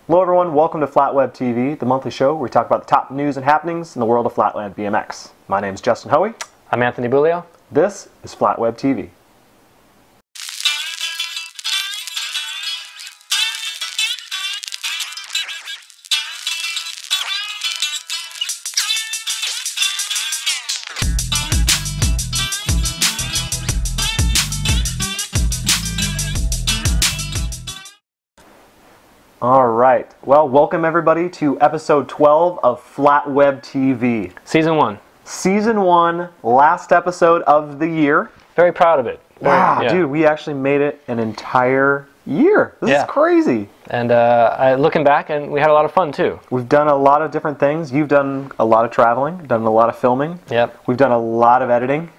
Hello everyone, welcome to FlatWebTV, the monthly show where we talk about the top news and happenings in the world of Flatland BMX. My name is Justin Hoey. I'm Anthony Bulio. This is FlatWebTV. Alright, well, welcome everybody to episode 12 of FlatWebTV. Season 1. Season 1, last episode of the year. Very proud of it. Wow, yeah. Dude, we actually made it an entire year. This is crazy. And looking back, and we had a lot of fun too. We've done a lot of different things. You've done a lot of traveling, done a lot of filming. Yep. We've done a lot of editing.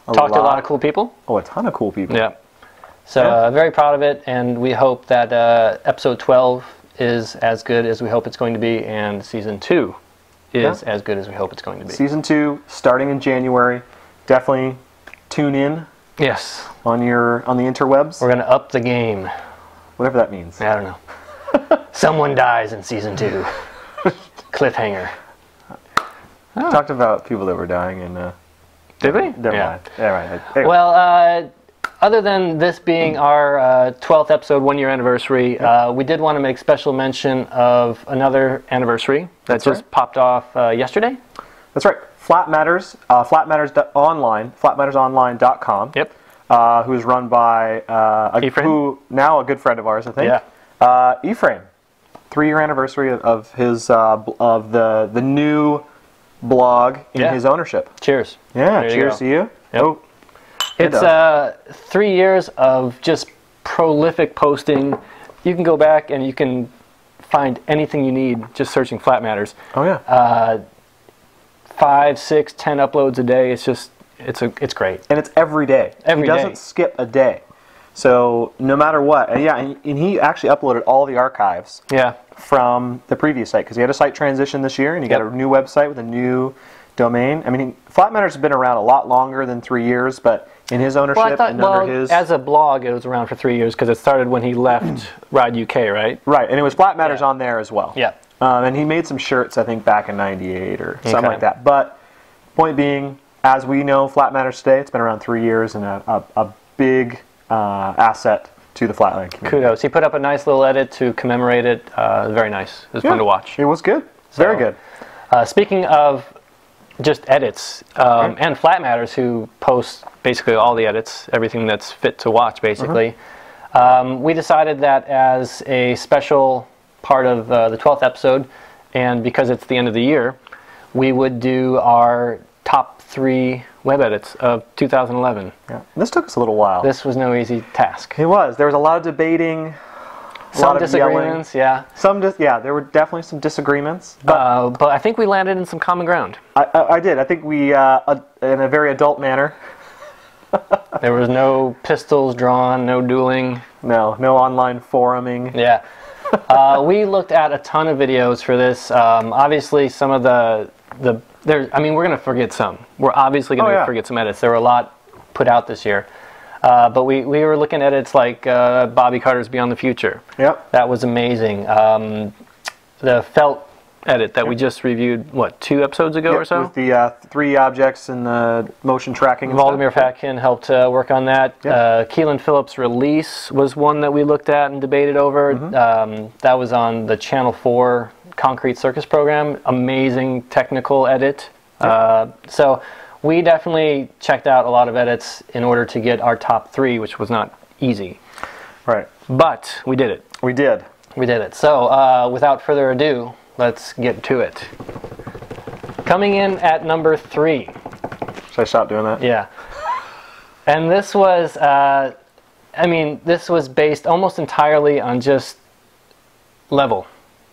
Talked to a lot of cool people. Oh, a ton of cool people. Yeah. So very proud of it, and we hope that episode 12 is as good as we hope it's going to be, and season 2 is as good as we hope it's going to be. Season 2 starting in January. Definitely tune in. Yes. On the interwebs. We're gonna up the game. Whatever that means. I don't know. Someone dies in season 2. Cliffhanger. Talked about people that were dying in. Did we? Never mind. Yeah, right. Anyway. Well, other than this being our 12th episode, 1-year anniversary, we did want to make special mention of another anniversary that just popped off yesterday. That's right. FlatMatters, FlatMattersOnline, FlatMattersOnline.com. Yep. Who is run by now a good friend of ours, I think. Yeah. Effraim. 3-year anniversary of his of the new blog in his ownership. Cheers. Yeah. Cheers to you. Yep. Oh, it's 3 years of just prolific posting. You can go back and you can find anything you need just searching FlatMatters. Oh yeah. 5, 6, 10 uploads a day. It's just it's great. And it's every day. He doesn't skip a day. So no matter what, and he actually uploaded all the archives. Yeah. From the previous site, because he had a site transition this year, and he got a new website with a new domain. I mean, FlatMatters has been around a lot longer than 3 years, but in his ownership under his... as a blog, it was around for 3 years because it started when he left Ride UK, right? Right, and it was FlatMatters on there as well. Yeah. And he made some shirts, I think, back in '98 or something like that. But point being, as we know, FlatMatters today, it's been around 3 years and a big asset to the Flatland community. Kudos. He put up a nice little edit to commemorate it. Very nice. It was fun to watch. It was good. Very good. Speaking of just edits, and FlatMatters, who posts basically all the edits, everything that's fit to watch, basically, we decided that as a special part of the 12th episode, and because it's the end of the year, we would do our top 3 web edits of 2011. Yeah. This took us a little while. This was no easy task. It was. There was a lot of debating, some disagreements, there were definitely some disagreements. But I think we landed in some common ground. I did. I think we, in a very adult manner. There was no pistols drawn, no dueling. No online foruming. Yeah. We looked at a ton of videos for this. Obviously, some of we're going to forget some. We're obviously going to forget some edits. There were a lot put out this year. But we were looking at edits like Bobby Carter's Beyond the Future. Yep. That was amazing. The felt edit that we just reviewed, what, 2 episodes ago or so? With the 3 objects and the motion tracking and Valdemir Fatkin helped work on that. Yep. Keelan Phillips' Release was one that we looked at and debated over. That was on the Channel 4 Concrete Circus program. Amazing technical edit. Yep. So we definitely checked out a lot of edits in order to get our top 3, which was not easy. Right. But we did it. We did. We did it. So without further ado, let's get to it. Coming in at number 3. Should I stop doing that? Yeah. And this was, this was based almost entirely on just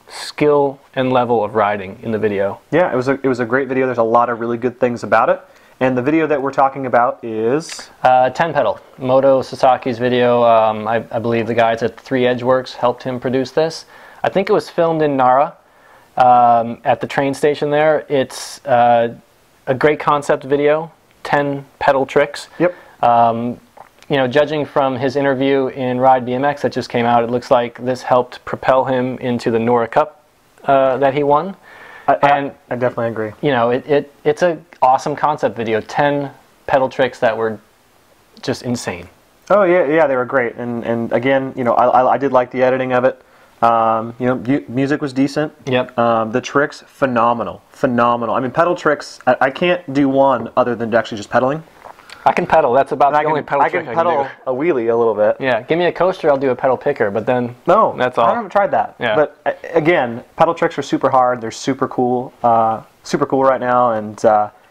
skill and level of riding in the video. Yeah, it was a great video. There's a lot of really good things about it. And the video that we're talking about is 10 pedal. Moto Sasaki's video. I believe the guys at 3 Edgeworks helped him produce this. I think it was filmed in Nara at the train station there. It's a great concept video. 10 pedal tricks. Yep. you know, judging from his interview in Ride BMX that just came out, it looks like this helped propel him into the Nora Cup that he won. I definitely agree. You know, it's an awesome concept video. 10 pedal tricks that were just insane. Oh yeah, they were great. And again, you know, I did like the editing of it. You know, music was decent. Yep. The tricks, phenomenal. I mean, pedal tricks, I can't do one other than actually just pedaling. I can pedal. That's about the only pedal trick I can do. I can pedal a wheelie a little bit. Yeah, give me a coaster, I'll do a pedal picker, but then that's all. I haven't tried that. Yeah. But again, pedal tricks are super hard. They're super cool right now, and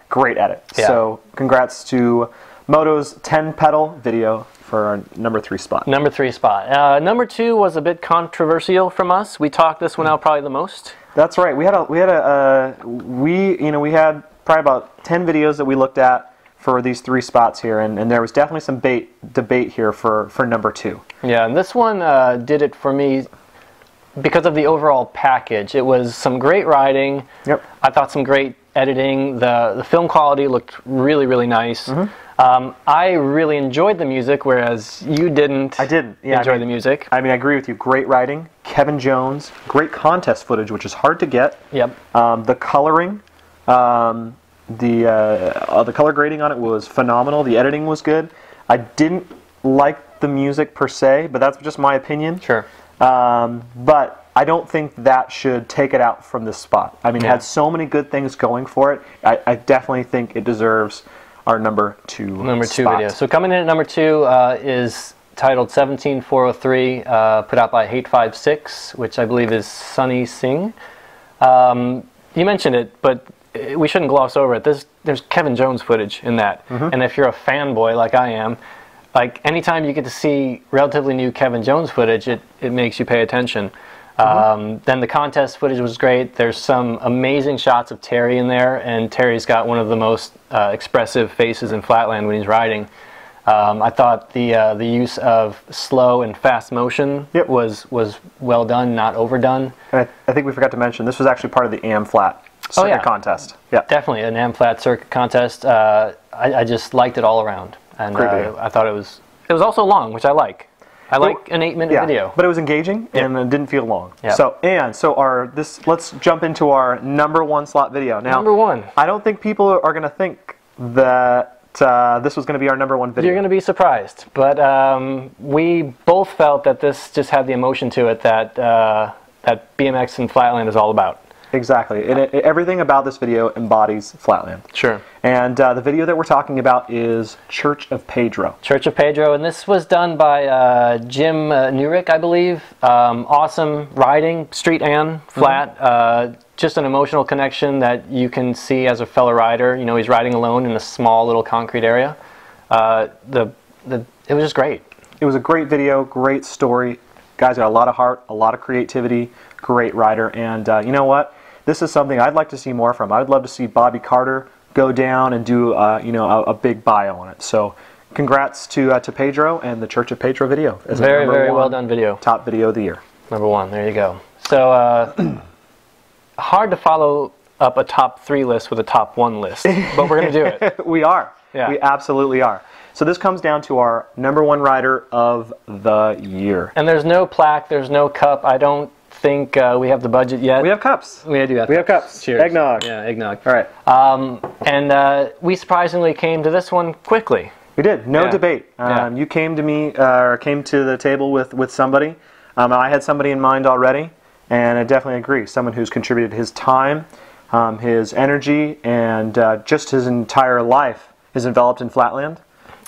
great edit. Yeah. So congrats to Moto's 10 pedal video for our number 3 spot. Number 3 spot. Number 2 was a bit controversial from us. We talked this one out probably the most. That's right. We had probably about 10 videos that we looked at for these 3 spots here, and there was definitely some debate here for number 2. Yeah, and this one did it for me because of the overall package. It was some great riding. Yep. I thought some great editing. The film quality looked really, really nice. Mm-hmm. I really enjoyed the music, whereas you didn't. I didn't. Yeah, enjoy the music. I mean, I agree with you. Great writing. Kevin Jones. Great contest footage, which is hard to get. Yep. The coloring. The color grading on it was phenomenal. The editing was good. I didn't like the music per se, but that's just my opinion. Sure. But I don't think that should take it out from this spot. I mean, it had so many good things going for it. I definitely think it deserves our number 2 spot. Video. So coming in at number 2 is titled 17403, put out by Hate56, which I believe is Sunny Singh. You mentioned it, but we shouldn't gloss over it. There's Kevin Jones footage in that. Mm-hmm. And if you're a fanboy like I am, like anytime you get to see relatively new Kevin Jones footage, it makes you pay attention. Mm-hmm. Then the contest footage was great. There's some amazing shots of Terry in there, and Terry's got one of the most expressive faces in Flatland when he's riding. I thought the use of slow and fast motion was well done, not overdone. And I think we forgot to mention, this was actually part of the AM Flat circuit contest. Yeah, definitely an AM Flat circuit contest. I just liked it all around, and I thought it was also long, which I like. I like an 8-minute video, but it was engaging and it didn't feel long. Yep. So let's jump into our number 1 slot video. Now, number 1. I don't think people are going to think that this was going to be our number 1 video. You're going to be surprised, but we both felt that this just had the emotion to it that that BMX and Flatland is all about. Exactly. Everything about this video embodies Flatland. Sure. And the video that we're talking about is Church of Pedro. Church of Pedro, and this was done by Jim Nurick, I believe. Awesome riding, street and flat. Mm-hmm. Just an emotional connection that you can see as a fellow rider. You know, he's riding alone in a small little concrete area. It was just great. It was a great video, great story. Guy's got a lot of heart, a lot of creativity, great rider, and you know what? This is something I'd like to see more from. I'd love to see Bobby Carter go down and do a big bio on it. So congrats to Pedro and the Church of Pedro video. Very well done video. Top video of the year. Number 1. There you go. So hard to follow up a top 3 list with a top 1 list, but we're going to do it. We are. Yeah. We absolutely are. So this comes down to our number 1 rider of the year. And there's no plaque. There's no cup. I don't think we have the budget yet. We have cups. We do have We have cups. Cheers. Eggnog. Yeah, eggnog. All right. And we surprisingly came to this one quickly. We did. No debate. You came to me, or came to the table with somebody. I had somebody in mind already, and I definitely agree. Someone who's contributed his time, his energy, and just his entire life is enveloped in Flatland.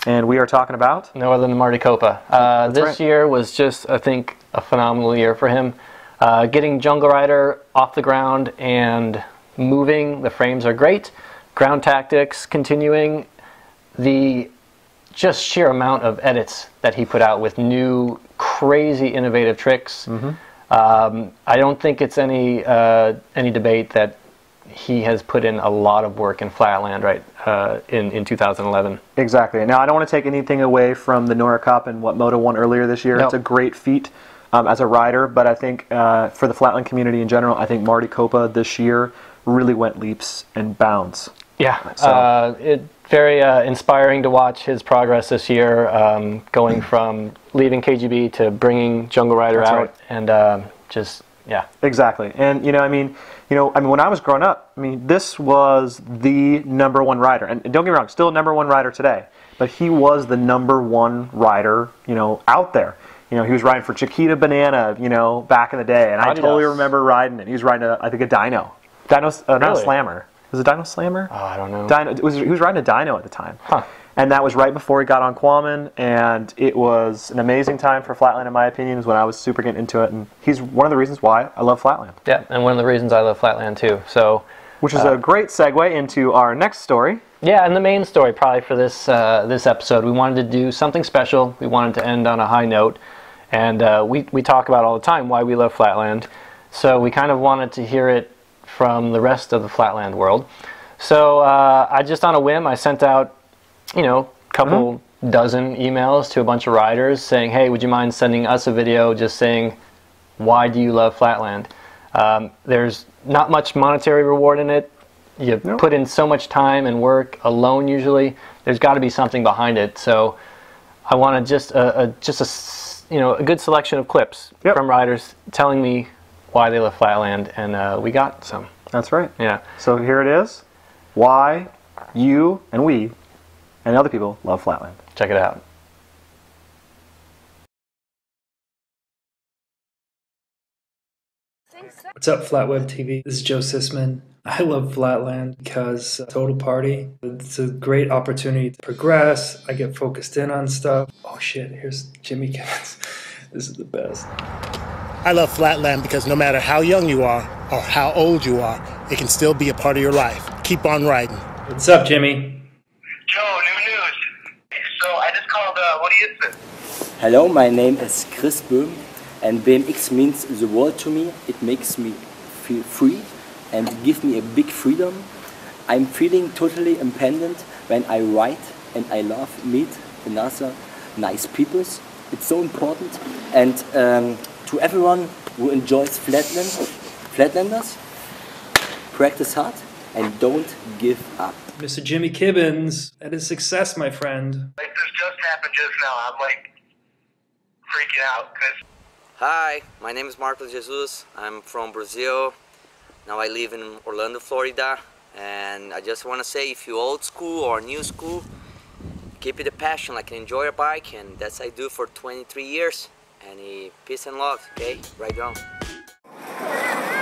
And we are talking about? No other than Martti Kuoppa. This year was just, I think, a phenomenal year for him. Getting Jungle Rider off the ground and moving, the frames are great. Ground tactics continuing. The just sheer amount of edits that he put out with new, crazy, innovative tricks. Mm-hmm. I don't think it's any debate that he has put in a lot of work in Flatland in 2011. Exactly. Now, I don't want to take anything away from the Nora Cup and what Moto won earlier this year. Nope. It's a great feat as a rider, but I think for the Flatland community in general, I think Martti Kuoppa this year really went leaps and bounds. Yeah, it very inspiring to watch his progress this year, going from leaving KGB to bringing Jungle Rider out, right. And just, yeah. Exactly. And, I mean, when I was growing up, I mean, this was the #1 rider. And don't get me wrong, still #1 rider today. But he was the #1 rider, out there. He was riding for Chiquita Banana, back in the day. And I totally remember riding it. He was riding, I think, a dyno. Not a slammer. Was it Dyno Slammer? Oh, I don't know. He was riding a dyno at the time. Huh. And that was right before he got on Quammen, and it was an amazing time for Flatland, in my opinion, is when I was super getting into it, and he's one of the reasons why I love Flatland. Yeah, and one of the reasons I love Flatland too. So, which is a great segue into our next story. Yeah, and the main story probably for this this episode. We wanted to do something special. We wanted to end on a high note, and we talk about all the time why we love Flatland. So we kind of wanted to hear it from the rest of the Flatland world. So I just on a whim, I sent out, a couple dozen emails to a bunch of riders saying, hey, would you mind sending us a video just saying, why do you love Flatland? There's not much monetary reward in it. You put in so much time and work alone usually. There's got to be something behind it. So I wanted just a good selection of clips from riders telling me why they love Flatland, and we got some. That's right. Yeah. So here it is. Why you and we and other people love Flatland. Check it out. What's up, FlatWebTV? This is Joe Sisman. I love Flatland because total party. It's a great opportunity to progress. I get focused in on stuff. Oh shit, here's Jimmy Kibbons. This is the best. I love Flatland because no matter how young you are or how old you are, it can still be a part of your life. Keep on riding. What's up, Jimmy? Joe, new news. So I just called, what is this? Hello, my name is Chris Böhm, and BMX means the world to me. It makes me feel free and give me a big freedom. I'm feeling totally independent when I ride, and I love meet another nice people. It's so important. And to everyone who enjoys Flatlanders, practice hard and don't give up. Mr. Jimmy Kibbons, that is success, my friend. Like, this just happened just now. I'm like freaking out. Hi, my name is Marco Jesus. I'm from Brazil. Now I live in Orlando, Florida. And I just want to say, if you're old school or new school, keep it a passion, like enjoy your bike, and that's what I do for 23 years. And peace and love, okay? Right on.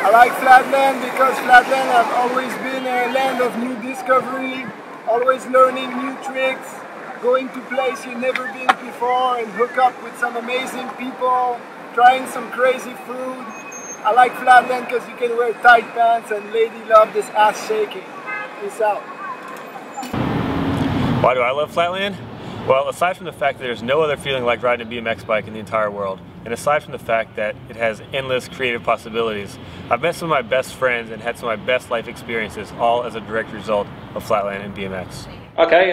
I like Flatland because Flatland has always been a land of new discovery, always learning new tricks, going to places you've never been before and hook up with some amazing people, trying some crazy food. I like Flatland because you can wear tight pants and lady love this ass shaking. Peace out. Why do I love Flatland? Well, aside from the fact that there's no other feeling like riding a BMX bike in the entire world, and aside from the fact that it has endless creative possibilities, I've met some of my best friends and had some of my best life experiences, all as a direct result of Flatland and BMX. Okay,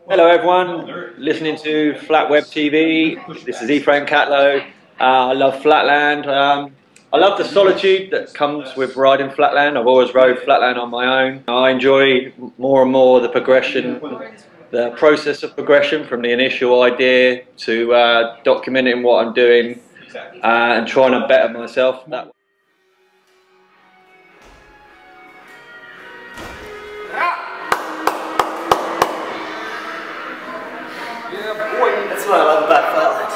hello everyone, listening to FlatWebTV. This is Effraim Catlow. I love Flatland. I love the solitude that comes with riding Flatland. I've always rode Flatland on my own. I enjoy more and more the progression, the process of progression from the initial idea to documenting what I'm doing and trying to better myself. Yeah, boy. That's what I love about Flatland.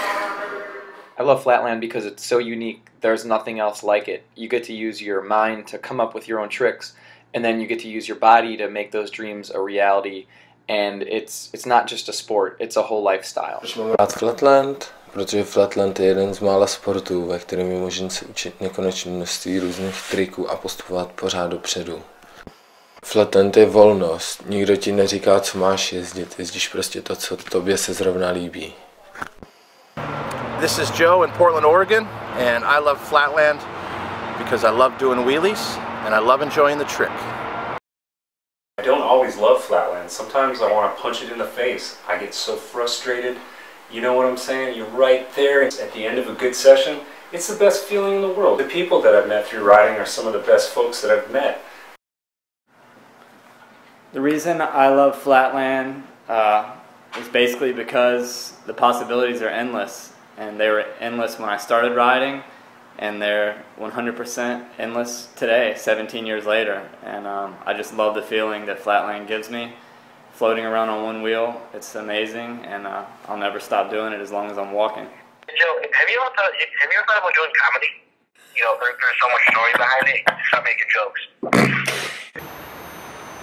I love Flatland because it's so unique. There's nothing else like it. You get to use your mind to come up with your own tricks, and then you get to use your body to make those dreams a reality. And it's not just a sport, it's a whole lifestyle. Proč mám rád Flatland? Protože Flatland je jeden z mála sportů, ve kterém je možné se učit nekonečné množství různých triků a postupovat pořád dopředu. Flatland je volnost, nikdo ti neříká, co máš jezdit, jezdíš prostě to, co tobě se zrovna líbí. This is Joe in Portland, Oregon, and I love Flatland because I love doing wheelies and I love enjoying the trick. I don't always love Flatland. Sometimes I want to punch it in the face. I get so frustrated. You know what I'm saying? You're right there at the end of a good session. It's the best feeling in the world. The people that I've met through riding are some of the best folks that I've met. The reason I love Flatland is basically because the possibilities are endless, and they were endless when I started riding, and they're 100% endless today, 17 years later. And I just love the feeling that Flatland gives me. Floating around on one wheel, it's amazing, and I'll never stop doing it as long as I'm walking. Joe, have you ever thought about doing comedy? You know, there's so much story behind it. Stop making jokes.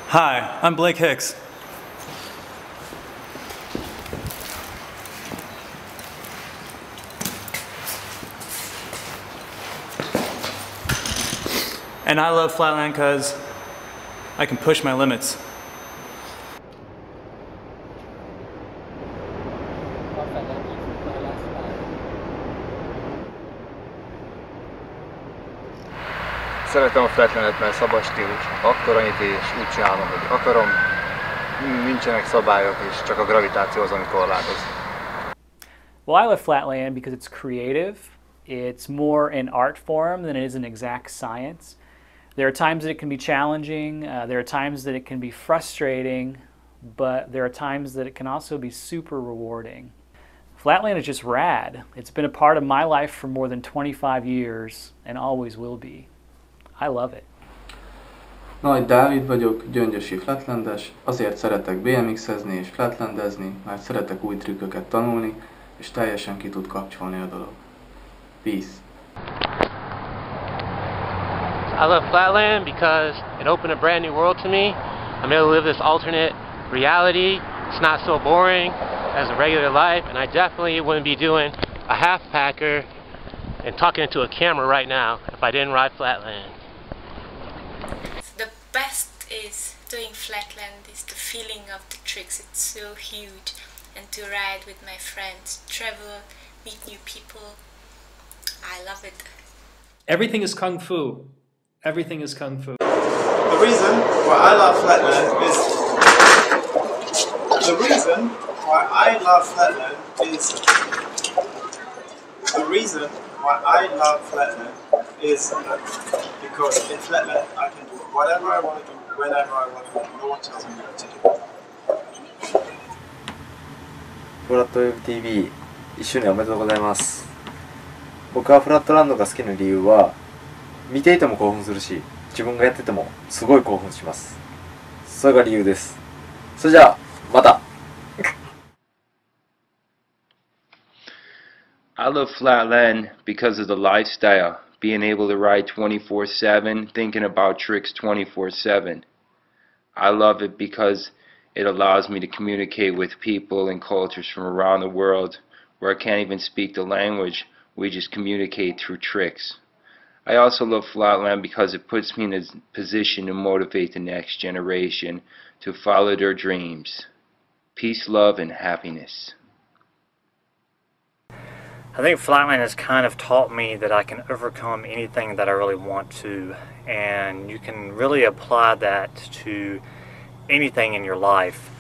Hi, I'm Blake Hicks. And I love Flatland because I can push my limits. Szeretem a Flatlandet, mert szabad stílus. Akkor annyit és úgy csinálom, hogy akarom. Nincsenek szabályok, és csak a gravitáció az, ami korlátoz. Well, I love Flatland because it's creative. It's more an art form than it is an exact science. There are times that it can be challenging. There are times that it can be frustrating. But there are times that it can also be super rewarding. Flatland is just rad. It's been a part of my life for more than 25 years and always will be. I love it. Nagy Dávid vagyok, gyöngyösi flatlandes, azért szeretek BMX-ezni és flatlandezni, mert szeretek új trükköket tanulni, és teljesen ki tud kapcsolni a dolog. Peace. I love Flatland because it opened a brand new world to me. I'm able to live this alternate reality. It's not so boring as a regular life, and I definitely wouldn't be doing a half-packer and talking into a camera right now if I didn't ride Flatland. The best is doing Flatland is the feeling of the tricks. It's so huge, and to ride with my friends, travel, meet new people. I love it. Everything is kung fu. Everything is kung fu. The reason why I love Flatland is because in Flatland I can do whatever I want to do, whenever I want to do. No one tells me what to do. FWTV 1周年おめでとうございます。僕はフラットランドが好きな理由は、見ていても興奮するし、自分がやっててもすごい興奮します。それが理由です。それじゃあまた。I love Flatland because of the lifestyle, being able to ride 24/7, thinking about tricks 24/7. I love it because it allows me to communicate with people and cultures from around the world where I can't even speak the language. We just communicate through tricks. I also love Flatland because it puts me in a position to motivate the next generation to follow their dreams. Peace, love, and happiness. I think Flatland has kind of taught me that I can overcome anything that I really want to, and you can really apply that to anything in your life.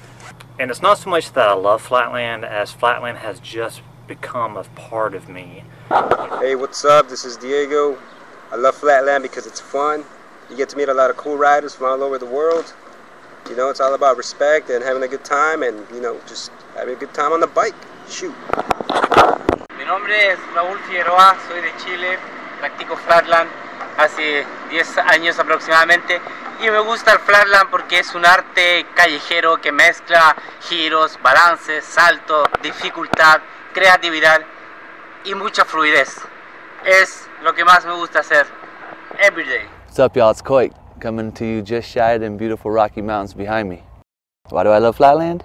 And it's not so much that I love Flatland as Flatland has just become a part of me. Hey, what's up? This is Diego. I love Flatland because it's fun. You get to meet a lot of cool riders from all over the world. You know, it's all about respect and having a good time and, you know, just having a good time on the bike. Shoot. Mi nombre es Raúl Figueroa, soy de Chile, practico Flatland hace 10 años aproximadamente y me gusta el Flatland porque es un arte callejero que mezcla giros, balances, saltos, dificultad, creatividad y mucha fluidez. Es lo que más me gusta hacer every day. What's up, y'all? It's Coit, coming to you just shy of them beautiful Rocky Mountains behind me. Why do I love Flatland?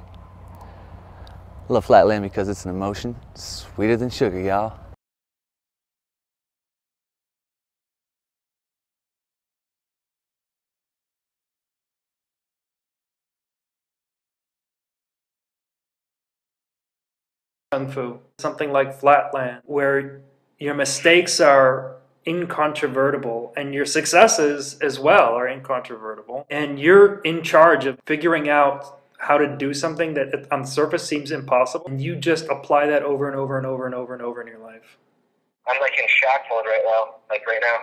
I love Flatland because it's an emotion sweeter than sugar, y'all. Kung fu, something like Flatland, where your mistakes are incontrovertible and your successes as well are incontrovertible, and you're in charge of figuring out how to do something that on the surface seems impossible, and you just apply that over and over and over and over and over in your life. I'm like in shock mode right now, like right now.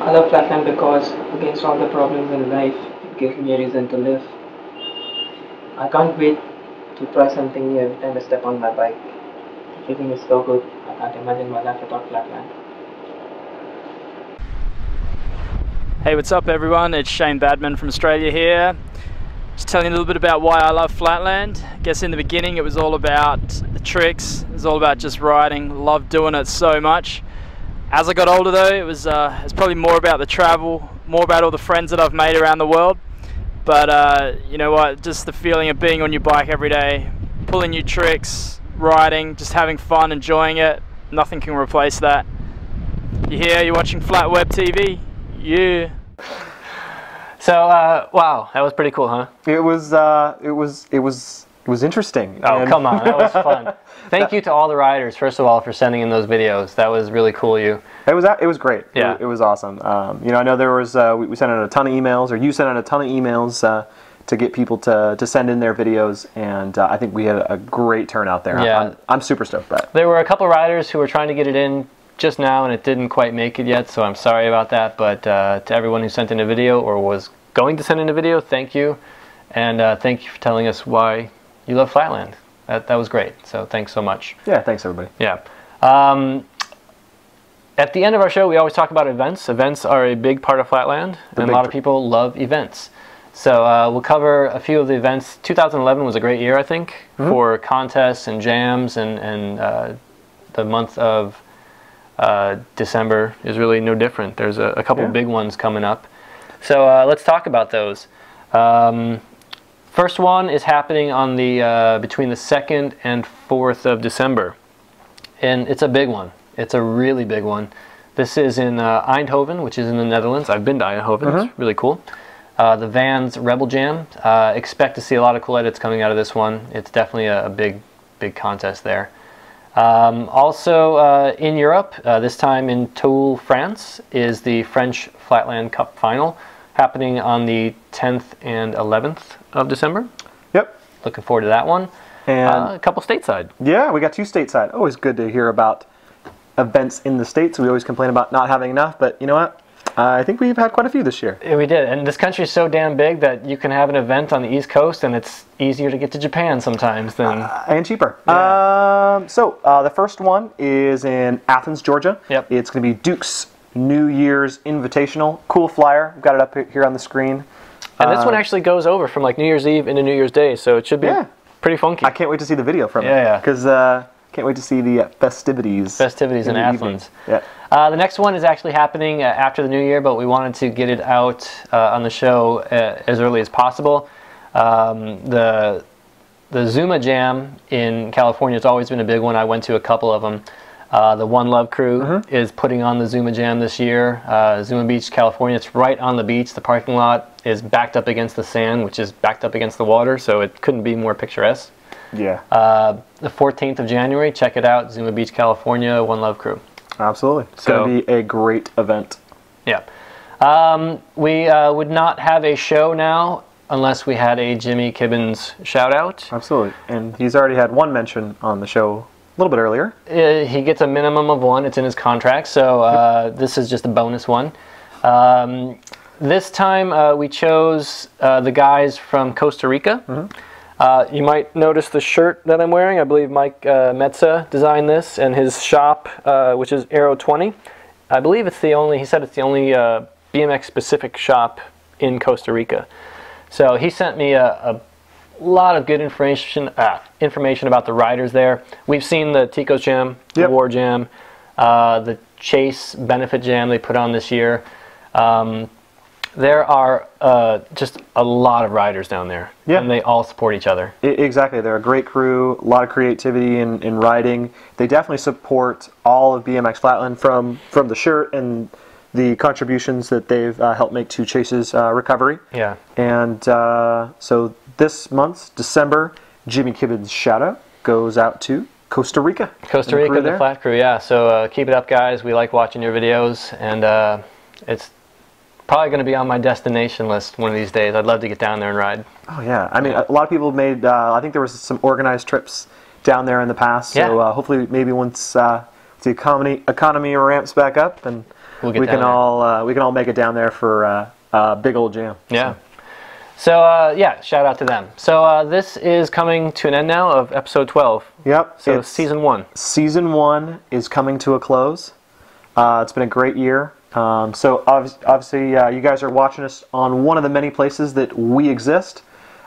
I love Flatland because against all the problems in life, it gives me a reason to live. I can't wait to try something new every time I step on my bike. The feeling is so good, I can't imagine my life without Flatland. Hey, what's up everyone? It's Shane Badman from Australia here. Just telling you a little bit about why I love Flatland. I guess in the beginning it was all about the tricks, it was all about just riding, loved doing it so much. As I got older though, it was probably more about the travel, more about all the friends that I've made around the world. But you know what, just the feeling of being on your bike every day, pulling new tricks, riding, just having fun, enjoying it, nothing can replace that. You're here, you're watching FlatWebTV, yeah. So, wow, that was pretty cool, huh? It was interesting. Oh, come on, that was fun. Thank you to all the riders, first of all, for sending in those videos. That was really cool of you. It was great. Yeah. It was awesome. You know, I know there was, we sent out a ton of emails, or you sent out a ton of emails to get people to send in their videos, and I think we had a great turnout there. Yeah. I'm super stoked about it. There were a couple riders who were trying to get it in just now, and it didn't quite make it yet, so I'm sorry about that. But to everyone who sent in a video or was going to send in a video, thank you. And thank you for telling us why you love Flatland. That was great, so thanks so much. Yeah, thanks everybody. Yeah. At the end of our show, we always talk about events. Events are a big part of Flatland, and a lot of people love events. So we'll cover a few of the events. 2011 was a great year, I think, for contests and jams, and the month of December is really no different. There's a couple big ones coming up. So let's talk about those. First one is happening on the between the 2nd and 4th of December, and it's a big one. It's a really big one. This is in Eindhoven, which is in the Netherlands. I've been to Eindhoven. It's really cool. The Vans Rebel Jam. Expect to see a lot of cool edits coming out of this one. It's definitely a big contest there. Also in Europe, this time in Toul, France, is the French Flatland Cup Final, happening on the 10th and 11th of December. Yep. Looking forward to that one. And a couple stateside. Yeah, we got 2 stateside. Always good to hear about events in the States. We always complain about not having enough, but you know what? I think we've had quite a few this year. Yeah, we did, and this country is so damn big that you can have an event on the East Coast, and it's easier to get to Japan sometimes than... and cheaper. Yeah. So the first one is in Athens, Georgia. Yep. It's going to be Duke's New Year's Invitational. Cool flyer. We've got it up here on the screen. And this one actually goes over from like New Year's Eve into New Year's Day, so it should be pretty funky. I can't wait to see the video from it. Yeah. Because can't wait to see the festivities. Festivities in Athens. Yeah. The next one is actually happening after the New Year, but we wanted to get it out on the show as early as possible. The Zuma Jam in California has always been a big one. I went to a couple of them. The One Love crew is putting on the Zuma Jam this year. Zuma Beach, California. It's right on the beach. The parking lot is backed up against the sand, which is backed up against the water, so it couldn't be more picturesque. Yeah. The 14th of January, check it out. Zuma Beach, California, One Love crew. Absolutely. It's going to be a great event. Yeah. We would not have a show now unless we had a Jimmy Kibbons shout out. Absolutely. And he's already had one mention on the show a little bit earlier. He gets a minimum of 1. It's in his contract, so this is just a bonus one. This time we chose the guys from Costa Rica. You might notice the shirt that I'm wearing. I believe Mike Metza designed this, and his shop, which is Aero 20. I believe it's the only, he said it's the only BMX specific shop in Costa Rica. So he sent me a lot of good information about the riders there. We've seen the Tico's Jam, the War Jam, the Chase Benefit Jam they put on this year. There are just a lot of riders down there, and they all support each other. Exactly. They're a great crew, a lot of creativity in riding. They definitely support all of BMX Flatland from the shirt and the contributions that they've helped make to Chase's recovery. Yeah. And so this month's December, Jimmy Kibbons' shout-out goes out to Costa Rica. Costa Rica, the Flat Crew, yeah. So keep it up, guys. We like watching your videos, and it's probably going to be on my destination list one of these days. I'd love to get down there and ride. Oh, yeah. I mean, a lot of people have made, I think there was some organized trips down there in the past. So hopefully maybe once the economy ramps back up and we'll get we down can there. all we can all make it down there for a big old jam. Yeah. So yeah, shout out to them. So this is coming to an end now of episode 12. Yep. So season 1. Season 1 is coming to a close. It's been a great year. So obviously you guys are watching us on one of the many places that we exist.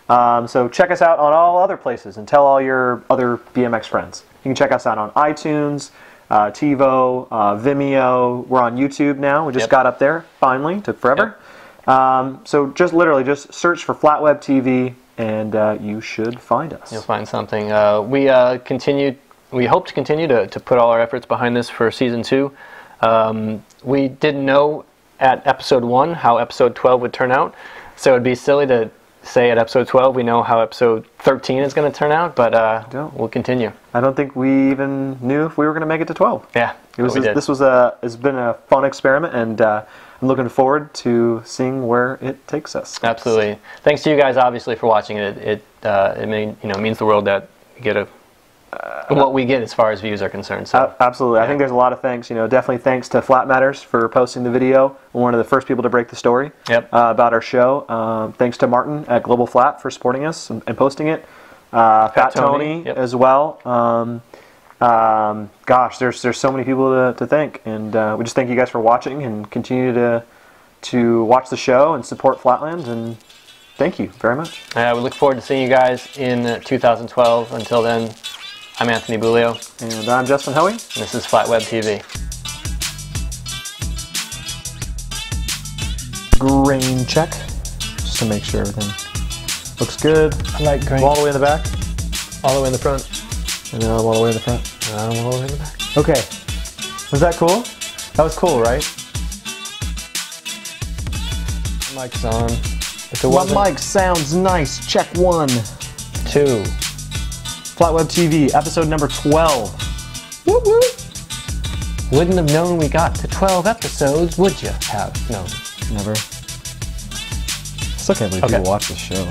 So check us out on all other places and tell all your other BMX friends. You can check us out on iTunes, TiVo, Vimeo. We're on YouTube now. We just got up there finally. Took forever. So just literally just search for FlatWebTV and you should find us. You'll find something. We hope to continue to put all our efforts behind this for season 2. We didn't know at episode 1 how episode 12 would turn out, so it'd be silly to say at episode 12 we know how episode 13 is going to turn out, but we'll continue. I don't think we even knew if we were going to make it to 12. Yeah, it's been a fun experiment, and I'm looking forward to seeing where it takes us. Absolutely. Thanks to you guys, obviously, for watching it. It means the world that we get what we get as far as views are concerned. So. Absolutely. Yeah. I think there's a lot of thanks. Definitely thanks to FlatMatters for posting the video. One of the first people to break the story about our show. Thanks to Martin at Global Flat for supporting us and posting it. Fat Tony as well. Gosh, there's so many people to thank, and we just thank you guys for watching and continue to watch the show and support Flatland, and thank you very much. We look forward to seeing you guys in 2012. Until then, I'm Anthony Bulio. And I'm Justin Hoey. And this is FlatWebTV. Grain check, just to make sure everything looks good. I like grain. All the way in the back? All the way in the front. And then I'm all the way in the front? And I'm all the way in the back. Okay. Was that cool? That was cool, right? Mic's on. My mic sounds nice. Check 1. 2. FlatWebTV, episode number 12. Whoop whoop. Wouldn't have known we got to 12 episodes, would you have known? Never. Still can't believe people watch this show.